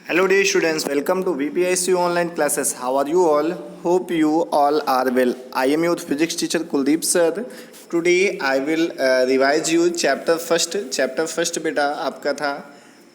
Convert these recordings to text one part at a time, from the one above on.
Hello dear students, welcome to VPIC online classes. How are you all? Hope you all are well. I am your physics teacher Kuldeep sir. Today I will revise you chapter first. Chapter first बेटा आपका था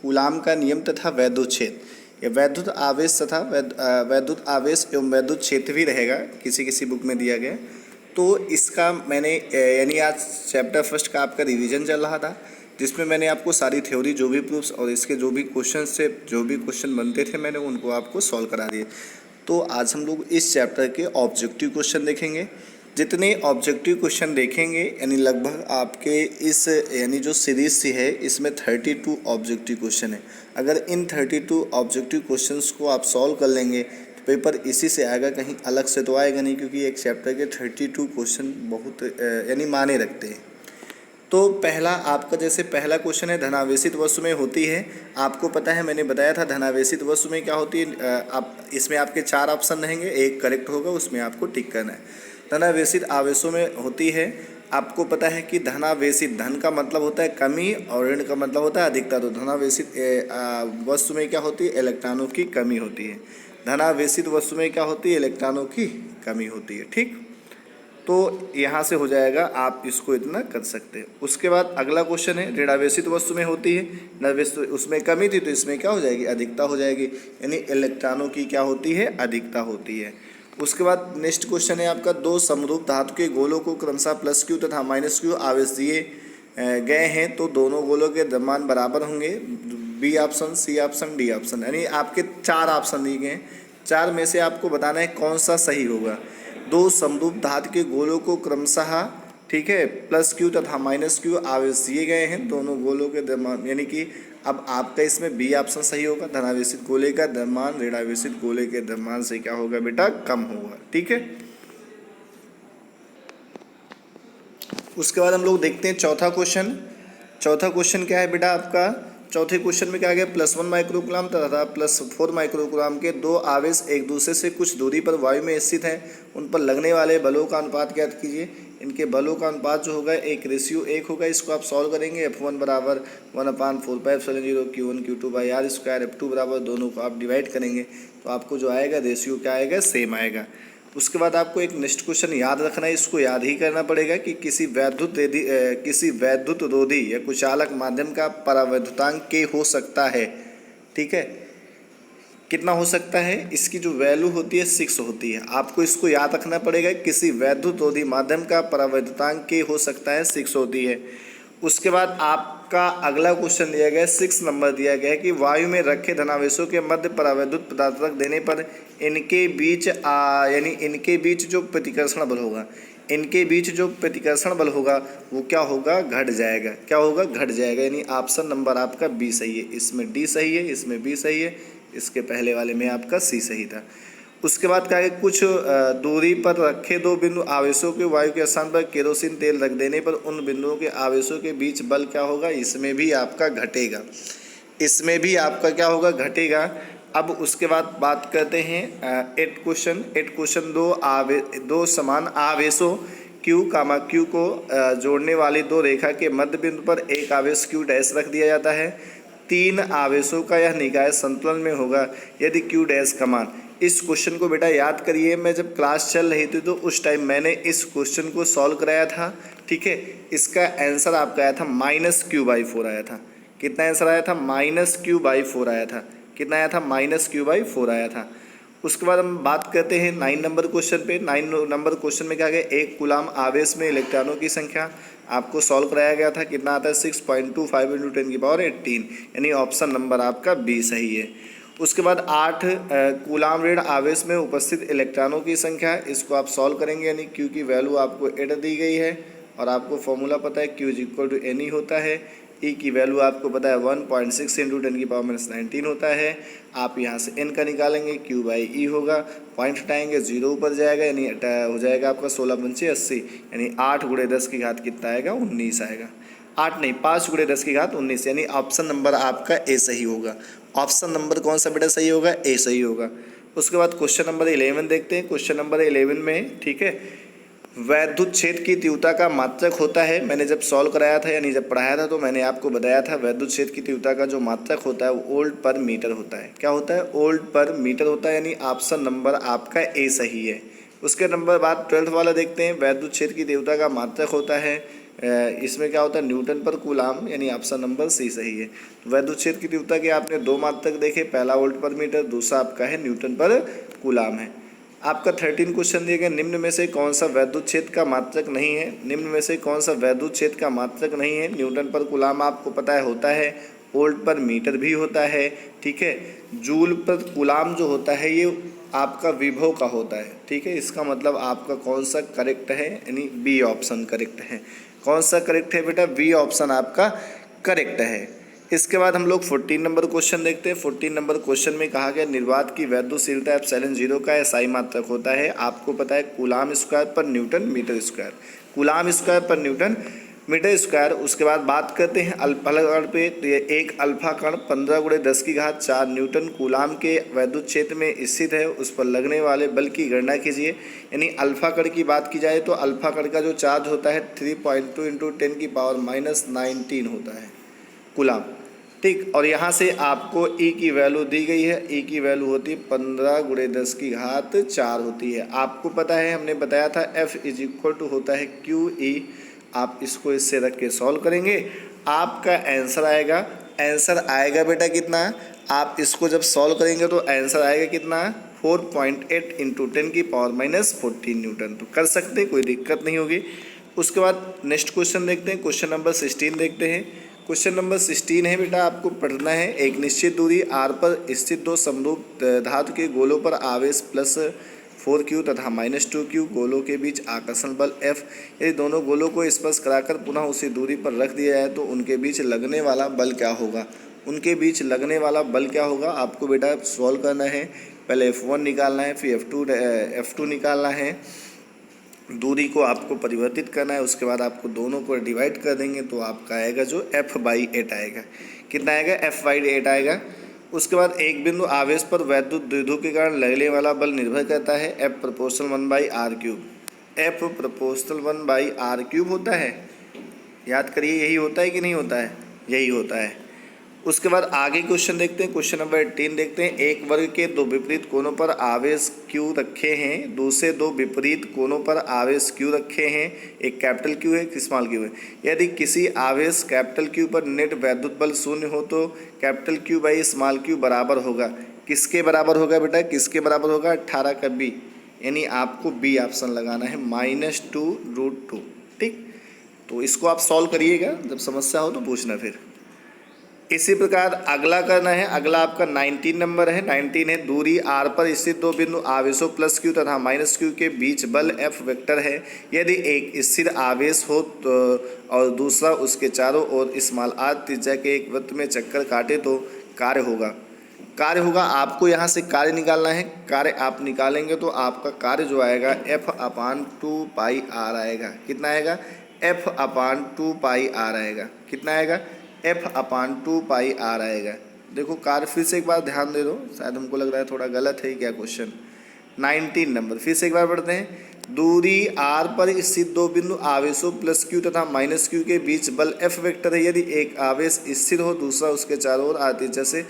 coulomb का नियम तथा वैद्युत क्षेत्र। ये वैद्युत आवेश तथा वैद्युत आवेश एवं वैद्युत क्षेत्र भी रहेगा, किसी किसी बुक में दिया गया। तो इसका मैंने यानी आज चैप्टर फर्स्ट का आपका रिवीजन चल रहा था, जिसमें मैंने आपको सारी थ्योरी जो भी प्रूफ्स और इसके जो भी क्वेश्चन थे, जो भी क्वेश्चन बनते थे, मैंने उनको आपको सॉल्व करा दिए। तो आज हम लोग इस चैप्टर के ऑब्जेक्टिव क्वेश्चन देखेंगे। जितने ऑब्जेक्टिव क्वेश्चन देखेंगे यानी लगभग आपके इस यानी जो सीरीज सी है इसमें 32 ऑब्जेक्टिव क्वेश्चन है। अगर इन 32 ऑब्जेक्टिव क्वेश्चंस को आप सॉल्व कर लेंगे तो पेपर इसी से आएगा, कहीं अलग से तो आएगा नहीं, क्योंकि एक चैप्टर के 32 क्वेश्चन बहुत यानी माने रखते हैं। तो पहला आपका जैसे पहला क्वेश्चन है धनावेशित वस्तु में होती है। आपको पता है, मैंने बताया था धनावेशित वस्तु में क्या होती है। आप इसमें आपके 4 ऑप्शन रहेंगे, एक करेक्ट होगा, उसमें आपको टिक करना है। धनावेशित आवेशों में होती है। आपको पता है कि धनावेशित, धन का मतलब होता है कमी और ऋण का मतलब होता है अधिकता। तो धनावेशित वस्तु में क्या होती है, इलेक्ट्रॉनों की कमी होती है। धनावेशित वस्तु में क्या होती है, इलेक्ट्रॉनों की कमी होती है। ठीक, तो यहाँ से हो जाएगा, आप इसको इतना कर सकते हैं। उसके बाद अगला क्वेश्चन है ऋणावेशित वस्तु में होती है। ऋणावेशित उसमें कमी थी तो इसमें क्या हो जाएगी, अधिकता हो जाएगी, यानी इलेक्ट्रॉनों की क्या होती है, अधिकता होती है। उसके बाद नेक्स्ट क्वेश्चन है आपका, दो समरूप धातु के गोलों को क्रमशः +q तथा -q आवेश दिए गए हैं तो दोनों गोलों के द्रव्यमान बराबर होंगे। B option, C option, D option, यानी आपके 4 ऑप्शन दिए गए हैं। 4 में से आपको बताना है कौन सा सही होगा। दो समरूप धातु के गोलों को क्रमशः, ठीक है, +q तथा -q आवेश दिए गए हैं दोनों गोलों के द्रव्यमान, यानी कि अब आपका इसमें बी ऑप्शन सही होगा। धनावेशित गोले का द्रव्यमान ऋणावेशित गोले के द्रव्यमान से क्या होगा बेटा, कम होगा। ठीक है, उसके बाद हम लोग देखते हैं चौथा क्वेश्चन। चौथा क्वेश्चन क्या है बेटा आपका, चौथे क्वेश्चन में क्या गया, +1 माइक्रोकूलम तथा +4 माइक्रोकूलम के दो आवेश एक दूसरे से कुछ दूरी पर वायु में स्थित हैं। उन पर लगने वाले बलों का अनुपात ज्ञात कीजिए। इनके बलों का अनुपात जो होगा 1:1 होगा। इसको आप सॉल्व करेंगे। F1 बराबर 1/4πε0 Q1 Q2/r²। F2 बराबर, दोनों को आप डिवाइड करेंगे तो आपको जो आएगा रेशियो क्या आएगा, सेम आएगा। उसके बाद आपको एक नेक्स्ट क्वेश्चन याद रखना है, इसको याद ही करना पड़ेगा कि किसी वैद्युत रोधी या कुचालक माध्यम का परावैद्युतांक K हो सकता है। ठीक है, कितना हो सकता है, इसकी जो वैल्यू होती है 6 होती है। आपको इसको याद रखना पड़ेगा, किसी वैद्युत रोधी माध्यम का परावैद्युतांक K हो सकता है 6 होती है। उसके बाद आपका अगला क्वेश्चन दिया गया है, 6 नंबर दिया गया है कि वायु में रखे धनावेशों के मध्य परावैद्युत पदार्थ देने पर इनके बीच यानी इनके बीच जो प्रतिकर्षण बल होगा, इनके बीच जो प्रतिकर्षण बल होगा वो क्या होगा, घट जाएगा। क्या होगा, घट जाएगा। यानी ऑप्शन नंबर आपका बी सही है, इसमें डी सही है, इसमें बी सही है, इसके पहले वाले में आपका सी सही था। उसके बाद क्या है, कुछ दूरी पर रखे दो बिंदु आवेशों के वायु के स्थान पर केरोसिन तेल रख देने पर उन बिंदुओं के आवेशों के बीच बल क्या होगा, इसमें भी आपका घटेगा। इसमें भी आपका क्या होगा, घटेगा। अब उसके बाद बात करते हैं 8 क्वेश्चन। दो समान आवेशों Q, Q को जोड़ने वाली दो रेखा के मध्य बिंदु पर एक आवेश Q डैश रख दिया जाता है। 3 आवेशों का यह निकाय संतुलन में होगा यदि Q डैश का मान। इस क्वेश्चन को बेटा याद करिए, मैं जब क्लास चल रही थी तो उस टाइम मैंने इस क्वेश्चन को सॉल्व कराया था। ठीक है, इसका आंसर आपका आया था -q/4 आया था। कितना आंसर आया था, -q/4 आया था। कितना आया था, -q/4 आया था। उसके बाद हम बात करते हैं 9 नंबर क्वेश्चन पे। 9 नंबर क्वेश्चन में क्या गया, एक कूलाम आवेश में इलेक्ट्रॉनों की संख्या आपको सॉल्व कराया गया था। कितना आता है, 6.25 × 10⁻18, यानी ऑप्शन नंबर आपका बी सही है। उसके बाद 8 कूलाम ऋण आवेश में उपस्थित इलेक्ट्रॉनों की संख्या, इसको आप सॉल्व करेंगे। यानी Q की वैल्यू आपको 8 दी गई है और आपको फॉर्मूला पता है Q = Ne होता है। E की वैल्यू आपको पता है 1.6 × 10⁻19 होता है। आप यहाँ से N का निकालेंगे, Q/E होगा, पॉइंट हटाएंगे, 0 ऊपर जाएगा, यानी हो जाएगा आपका 16×5 = 80, यानी 8 × 10 की घात कितना आएगा, 19 आएगा। 8 नहीं, 5 × 10 की घात 19, यानी ऑप्शन नंबर आपका ए सही होगा। ऑप्शन नंबर कौन सा बेटा सही होगा, ए सही होगा। उसके बाद क्वेश्चन नंबर 11 देखते हैं। क्वेश्चन नंबर 11 में, ठीक है, वैद्युत क्षेत्र की तीव्रता का मात्रक होता है। मैंने जब सॉल्व कराया था यानी जब पढ़ाया था तो मैंने आपको बताया था वैद्युत क्षेत्र की तीव्रता का जो मात्रक होता है वो वोल्ट पर मीटर होता है। क्या होता है? वोल्ट पर मीटर होता है, यानी ऑप्शन नंबर आपका ए सही है। उसके नंबर बाद 12th वाला देखते हैं। वैद्युत क्षेत्र की तीव्रता का मात्रक होता है, इसमें क्या होता है? न्यूटन पर कूलाम, यानी ऑप्शन नंबर सी सही है। तो वैद्युत क्षेत्र की तीव्रता के आपने दो मात्रक देखे, पहला वोल्ट पर मीटर, दूसरा आपका है न्यूटन पर कूलाम है। आपका 13 क्वेश्चन दिए गए, निम्न में से कौन सा वैद्युत क्षेत्र का मात्रक नहीं है? निम्न में से कौन सा वैद्युत क्षेत्र का मात्रक नहीं है? न्यूटन पर कूलाम आपको पता है होता है, वोल्ट पर मीटर भी होता है, ठीक है। जूल पर कूलाम जो होता है ये आपका विभव का होता है, ठीक है। इसका मतलब आपका कौन सा करेक्ट है? यानी बी ऑप्शन करेक्ट है। कौन सा करेक्ट है बेटा? बी ऑप्शन आपका करेक्ट है। इसके बाद हम लोग 14 नंबर क्वेश्चन देखते हैं। 14 नंबर क्वेश्चन में कहा गया निर्वात की वैद्युतशीलता एप्सिलॉन 0 का एसआई मात्रक होता है। आपको पता है coulomb square per newton metre square, coulomb square per newton metre square. उसके बाद बात करते हैं अल्फा कण पे। तो ये एक अल्फा कण 15×10⁴ न्यूटन कूलाम के वैद्युत क्षेत्र में स्थित है, उस पर लगने वाले बल की गणना कीजिए। यानी अल्फा कण की बात की जाए तो अल्फा कण का जो चार्ज होता है 3.2 × 10⁻⁻19 होता है कूलाम, ठीक। और यहाँ से आपको E की वैल्यू दी गई है। E की वैल्यू होती है 15×10⁴ होती है। आपको पता है हमने बताया था F = होता है QE। आप इसको इससे रख के सॉल्व करेंगे, आपका आंसर आएगा बेटा कितना? आप इसको जब सॉल्व करेंगे तो आंसर आएगा कितना? 4.8 × 10⁻14 न्यूटन। तो कर सकते, कोई दिक्कत नहीं होगी। उसके बाद नेक्स्ट क्वेश्चन देखते हैं। क्वेश्चन नंबर 16 देखते हैं। क्वेश्चन नंबर 16 है बेटा, आपको पढ़ना है। एक निश्चित दूरी r पर स्थित दो समरूप धातु के गोलों पर आवेश +4q तथा -2q गोलों के बीच आकर्षण बल F, यदि दोनों गोलों को स्पर्श कराकर पुनः उसी दूरी पर रख दिया जाए तो उनके बीच लगने वाला बल क्या होगा? उनके बीच लगने वाला बल क्या होगा? आपको बेटा सॉल्व करना है। पहले F1 निकालना है, फिर F2 निकालना है, दूरी को आपको परिवर्तित करना है। उसके बाद आपको दोनों को डिवाइड कर देंगे तो आपका आएगा जो F/8 आएगा। कितना आएगा? F/8 आएगा। उसके बाद एक बिंदु आवेश पर वैद्युत द्विध्रुव के कारण लगने वाला बल निर्भर करता है F ∝ 1/r³। F ∝ 1/r³ होता है। याद करिए, यही होता है कि नहीं होता है? यही होता है। उसके बाद आगे क्वेश्चन देखते हैं। क्वेश्चन नंबर 18 देखते हैं। एक वर्ग के दो विपरीत कोनों पर आवेश Q रखे हैं, दूसरे दो विपरीत कोनों पर आवेश Q रखे हैं। एक कैपिटल Q है, एक स्मॉल q है। यदि किसी आवेश कैपिटल Q पर नेट वैद्युत बल 0 हो तो कैपिटल Q/स्मॉल q बराबर होगा। किसके बराबर होगा बेटा? किसके बराबर होगा? 18 का B, यानी आपको B ऑप्शन लगाना है, -2√2, ठीक। तो इसको आप सॉल्व करिएगा, जब समस्या हो तो पूछना फिर। इसी प्रकार अगला करना है। अगला आपका 19 नंबर है। 19 है, दूरी r पर स्थित दो बिंदु आवेशों +q तथा -q के बीच बल F वेक्टर है। यदि एक स्थिर आवेश हो तो और दूसरा उसके चारों ओर स्मॉल r त्रिज्या के एक वृत्त में चक्कर काटे तो कार्य होगा। आपको यहाँ से कार्य निकालना है। कार्य आप निकालेंगे तो आपका कार्य जो आएगा F/2πr आएगा। कितना आएगा? F/2πr आएगा। कितना आएगा? F/2πr आएगा। देखो कार्य फिर से एक बार ध्यान दे दो, शायद हमको लग रहा है थोड़ा गलत है क्या क्वेश्चन। 19 नंबर फिर से एक बार पढ़ते हैं। दूरी r पर स्थित दो बिंदु आवेशों +q तथा -q के बीच बल F वेक्टर है। यदि एक आवेश स्थिर हो, दूसरा उसके चारों ओर आती, जैसे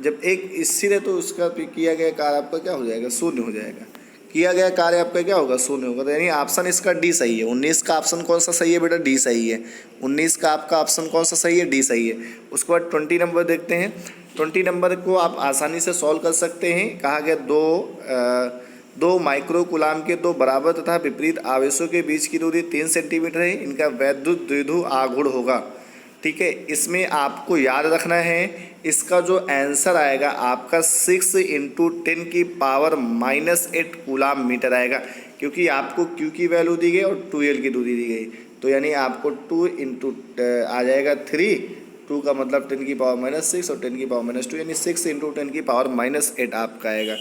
जब एक स्थिर है तो उसका किया गया कार्य आपका क्या हो जाएगा? शून्य हो जाएगा। किया गया कार्य आपका क्या होगा? शून्य होगा। तो यानी ऑप्शन इसका डी सही है। 19 का ऑप्शन कौन सा सही है बेटा? डी सही है। 19 का आपका ऑप्शन कौन सा सही है? डी सही है। उसके बाद 20 नंबर देखते हैं। 20 नंबर को आप आसानी से सॉल्व कर सकते हैं। कहा गया दो माइक्रो कूलाम के दो बराबर तथा विपरीत आवेशों के बीच की दूरी 3 सेंटीमीटर है। इनका वैद्युत द्विध्रुव आघूर्ण होगा, ठीक है। इसमें आपको याद रखना है, इसका जो आंसर आएगा आपका 6 × 10⁻⁻8 कूलाम मीटर आएगा, क्योंकि आपको Q की वैल्यू दी गई और 2L की दूरी दी गई। तो यानी आपको 2 × आ जाएगा 3, 2 का मतलब 10⁻⁻6 और 10⁻⁻2, यानी 6 × 10⁻⁻8 आपका आएगा।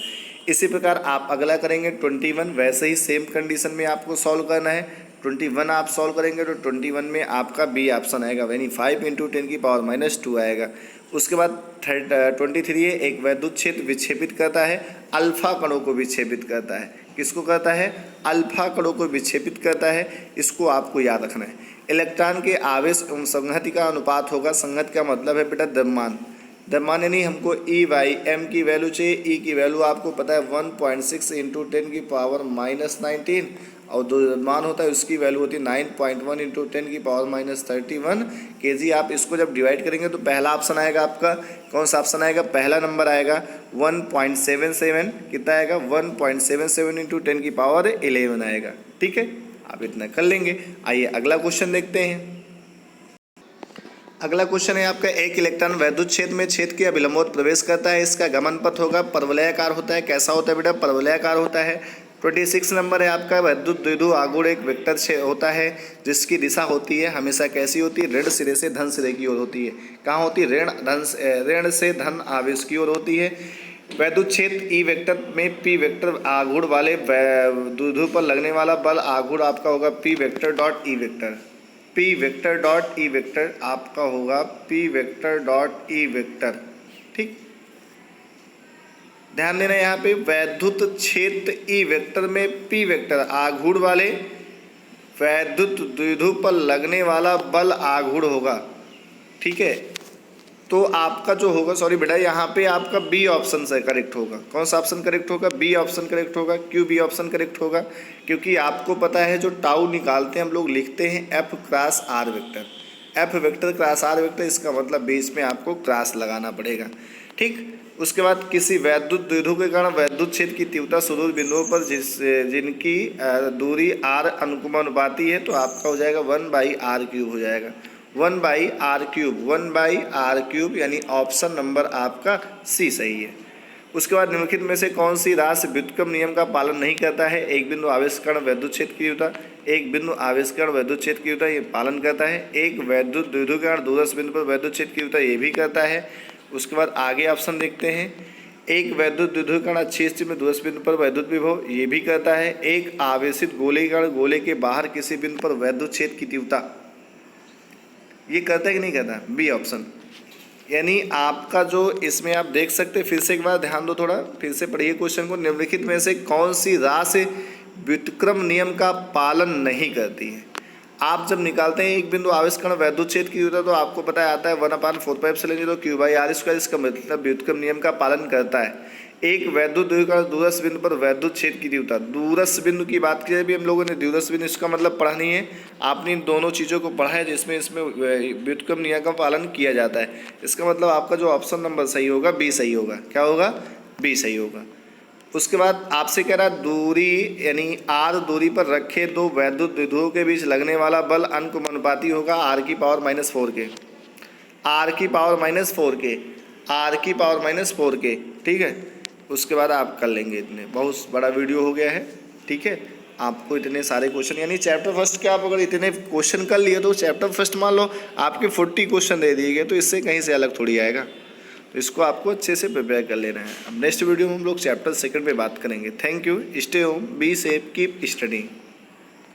इसी प्रकार आप अगला करेंगे 21। वैसे ही सेम कंडीशन में आपको सॉल्व करना है। 21 आप सॉल्व करेंगे तो 21 में आपका बी ऑप्शन आएगा, यानी 5 × 10⁻⁻2 आएगा। उसके बाद 23 है, एक वैद्युत क्षेत्र विक्षेपित करता है, अल्फा कणों को विक्षेपित करता है। किसको करता है? अल्फा कणों को विक्षेपित करता है। इसको आपको याद रखना है। इलेक्ट्रॉन के आवेश एवं संहति का अनुपात होगा। संहति का मतलब है बेटा द्रव्यमान। द्रव्यमान यानी हमको E/m की वैल्यू चाहिए। E की वैल्यू आपको पता है 1.6 × 10⁻⁻19 और जो द्रव्यमान होता है उसकी वैल्यू होती है 9.1 × 10⁻31 kg। आप इसको जब डिवाइड करेंगे तो पहला ऑप्शन आएगा आपका, कौन सा ऑप्शन आएगा? पहला नंबर आएगा 1.77। कितना आएगा? 1.77 × 10⁻11 आएगा। ठीक है, आप इतना कर लेंगे। आइए अगला क्वेश्चन देखते हैं। अगला क्वेश्चन है आपका, एक इलेक्ट्रॉन वैद्युत क्षेत्र में क्षेत्र के अभिलंबवत प्रवेश करता है। इसका गमन पथ होगा परवलयाकार होता है। कैसा होता है बेटा? परवलयाकार होता है। 26 नंबर है आपका, वैद्युत द्विध्रुव आघूर्ण एक वेक्टर होता है जिसकी दिशा होती है हमेशा कैसी होती है? ऋण सिरे से धन सिरे की ओर होती है। कहाँ होती है? ऋण से धन आवेश की ओर होती है। वैद्युत क्षेत्र ई वेक्टर में पी वेक्टर आघूर्ण वाले द्विध्रुव पर लगने वाला बल आघूर्ण आपका होगा P vector dot E vector. P vector dot E vector आपका होगा P vector dot E vector. ठीक, ध्यान देना यहाँ पे, वैद्युत क्षेत्र ई वेक्टर में पी वेक्टर आघूर्ण वाले वैद्युत द्विध्रुव पर लगने वाला बल आघूर्ण होगा। ठीक है, तो आपका जो होगा, सॉरी बेटा, यहाँ पे आपका बी ऑप्शन से करेक्ट होगा। कौन सा ऑप्शन करेक्ट होगा? बी ऑप्शन करेक्ट होगा। क्यों बी ऑप्शन करेक्ट होगा? क्योंकि आपको पता है जो टाउ निकालते हैं हम लोग लिखते हैं F cross R vector. F vector cross R vector, इसका मतलब बीच में आपको क्रॉस लगाना पड़ेगा। ठीक, उसके बाद किसी वैद्युत द्विध्रुव के कारण वैद्युत क्षेत्र की तीव्रता सुदूर बिंदुओं पर जिनकी दूरी R अनुपाती है तो आपका हो जाएगा 1/r³ हो जाएगा। 1/r³ यानी ऑप्शन नंबर आपका सी सही है। उसके बाद निम्नलिखित में से कौन सी राशि व्युत्क्रम नियम का पालन नहीं करता है? एक बिंदु आवेश कण वैद्युत क्षेत्र की तीव्रता, एक बिंदु आवेश कण वैद्युत क्षेत्र की तीव्रता ये पालन करता है। एक वैद्युत द्विध्रुव कण दूरस्थ बिंदु पर वैद्युत क्षेत्र की तीव्रता ये भी करता है। उसके बाद आगे ऑप्शन देखते हैं, एक वैद्युत द्विध्रुव कण अच्छी स्थिति में दूरस्थ बिंदु पर वैद्युत विभव ये भी करता है। एक आवेशित गोले कण गोले के बाहर किसी बिंदु पर वैद्युत क्षेत्र की तीव्रता ये करता है कि नहीं करता? B option. यानी आपका जो इसमें आप देख सकते हैं, फिर से एक बार ध्यान दो, थोड़ा फिर से पढ़िए क्वेश्चन को। निम्नलिखित में से कौन सी राशि व्युत्क्रम नियम का पालन नहीं करती है? आप जब निकालते हैं एक बिंदु आवेश कण वैद्युत क्षेत्र की तीव्रता तो आपको पता है आता है 1/4πε Q/r²। इसका मतलब व्युत्क्रम नियम का पालन करता है। एक वैद्युत द्विध्रुव कण दूरस्थ बिंदु पर वैद्युत क्षेत्र की तीव्रता, दूरस्थ बिंदु की बात की अभी हम लोगों ने, दूरस्थ बिंदु इसका मतलब पढ़ा नहीं है आपने, इन दोनों चीज़ों को पढ़ा है जिसमें इसमें व्युत्क्रम नियम का पालन किया जाता है। इसका मतलब आपका जो ऑप्शन नंबर सही होगा बी सही होगा। क्या होगा? बी सही होगा। उसके बाद आपसे कह रहा दूरी यानी R दूरी पर रखे दो वैद्युत द्विध्रुवों के बीच लगने वाला बल अनुपाती होगा R⁻⁴ के, R⁻⁴ के। ठीक है, उसके बाद आप कर लेंगे। इतने बहुत बड़ा वीडियो हो गया है। ठीक है, आपको इतने सारे क्वेश्चन यानी चैप्टर फर्स्ट के आप अगर इतने क्वेश्चन कर लिए तो चैप्टर फर्स्ट मान लो आपके 40 क्वेश्चन दे दिए गए तो इससे कहीं से अलग थोड़ी आएगा। तो इसको आपको अच्छे से प्रिपेयर कर लेना है। अब नेक्स्ट वीडियो में हम लोग चैप्टर सेकंड पे बात करेंगे। Thank you, stay home, be safe, keep studying.